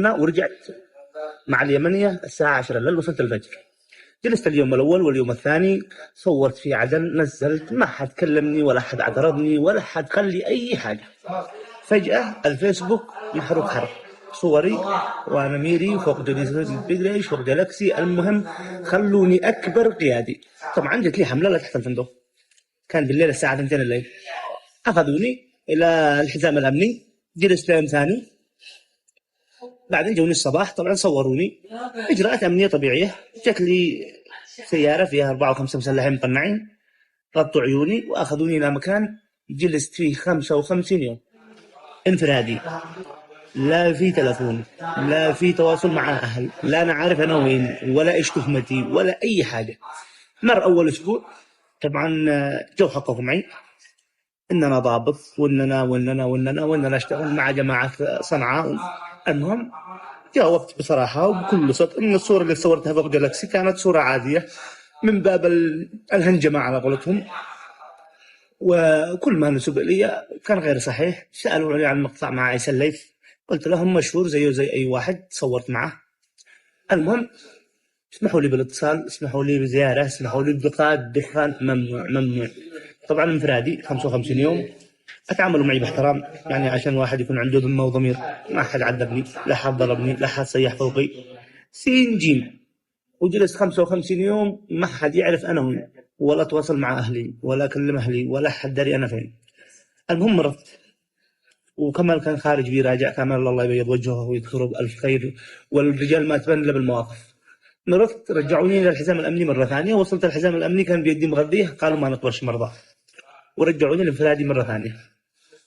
ورجعت مع اليمنية الساعة 10 الليل، وصلت الفجر. جلست اليوم الأول واليوم الثاني صورت في عدن، نزلت، ما حد كلمني ولا حد اعترضني ولا حد قال لي أي حاجة. فجأة الفيسبوك محروق حرق صوري وأنا ميري فوق البيدريش فوق جالاكسي. المهم خلوني أكبر قيادي. طبعا جت لي حملة تحت الفندق، كان بالليل الساعة 2 الليل. أخذوني إلى الحزام الأمني، جلست يوم ثاني، بعدين جوني الصباح. طبعا صوروني، إجراءات أمنية طبيعية. جت لي سيارة فيها 4 و5 مسلحين مقنعين، غطوا عيوني وأخذوني إلى مكان جلست فيه 55 يوم انفرادي. لا في تلفون، لا في تواصل مع أهل، لا أنا عارف أنا وين ولا إيش تهمتي ولا أي حاجة. مر أول أسبوع طبعا جو حققوا معي إننا ضابط وإننا أشتغل مع جماعة صنعاء. المهم جاوبت بصراحة وبكل صدق إن الصورة اللي صورتها فوق جالاكسي كانت صورة عادية من باب الهنجمة على قولتهم، وكل ما نسب إلي كان غير صحيح. سألوني عن مقطع مع عيسى الليث، قلت لهم مشهور زيه زي أي واحد صورت معه. المهم اسمحوا لي بالاتصال، اسمحوا لي بزيارة، اسمحوا لي بلقاء دخان. ممنوع. طبعا انفرادي 55 يوم. اتعاملوا معي باحترام، يعني عشان واحد يكون عنده ذمة وضمير. ما حد عذبني، لا حد ضربني، لا حد صيح فوقي، سين جيم. وجلست 55 يوم ما حد يعرف أنا وين، ولا تواصل مع أهلي ولا أكلم أهلي ولا حد دري أنا فين. المهم مرضت، وكمال كان خارج بيراجع، كمال الله يبيض وجهه ويذكره بألف خير، والرجال ما تبان إلا بالمواقف. مرضت، رجعوني إلى الحزام الأمني مرة ثانية. وصلت الحزام الأمني كان بيدي مغذية، قالوا ما نقبلش مرضى، ورجعوني الانفرادي مرة ثانية.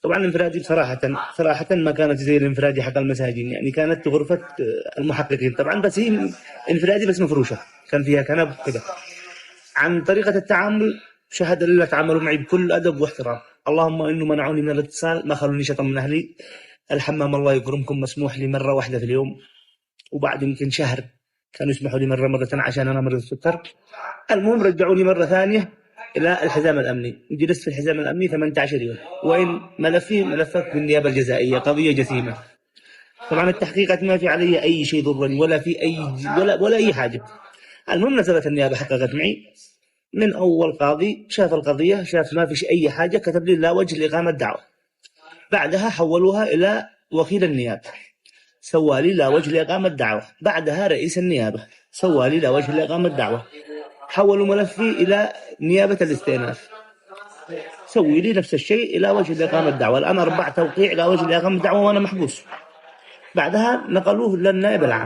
طبعا الانفرادي صراحة ما كانت زي الانفرادي حق المساجين، يعني كانت غرفة المحققين طبعا، بس هي انفرادي بس مفروشة، كان فيها كنب كده. عن طريقة التعامل شهد لله تعاملوا معي بكل أدب واحترام. اللهم إنه منعوني من الاتصال، ما خلوني شطم من أهلي. الحمام الله يكرمكم مسموح لي مرة واحدة في اليوم، وبعد يمكن شهر كانوا يسمحوا لي مرتين عشان أنا مريض السكر. المهم رجعوني مرة ثانية إلى الحزام الأمني، جلست في الحزام الأمني 18 يوم. وين ملفي؟ ملفك بالنيابة الجزائية، قضية جسيمة. طبعا التحقيقات ما في علي أي شيء ضرني ولا في أي ولا أي حاجة. المهم نزلت النيابة حققت معي. من أول قاضي شاف القضية، شاف ما فيش أي حاجة، كتب لي لا وجه لإقامة دعوة. بعدها حولوها إلى وكيل النيابة، سوالي لا وجه لإقامة دعوة. بعدها رئيس النيابة سوالي لا وجه لإقامة دعوة. حولوا ملفي إلى نيابة الاستئناف، سوي لي نفس الشيء إلى وجه لإقامة دعوة. الآن 4 توقيع إلى وجه لإقامة دعوة وأنا محبوس. بعدها نقلوه للنائب العام.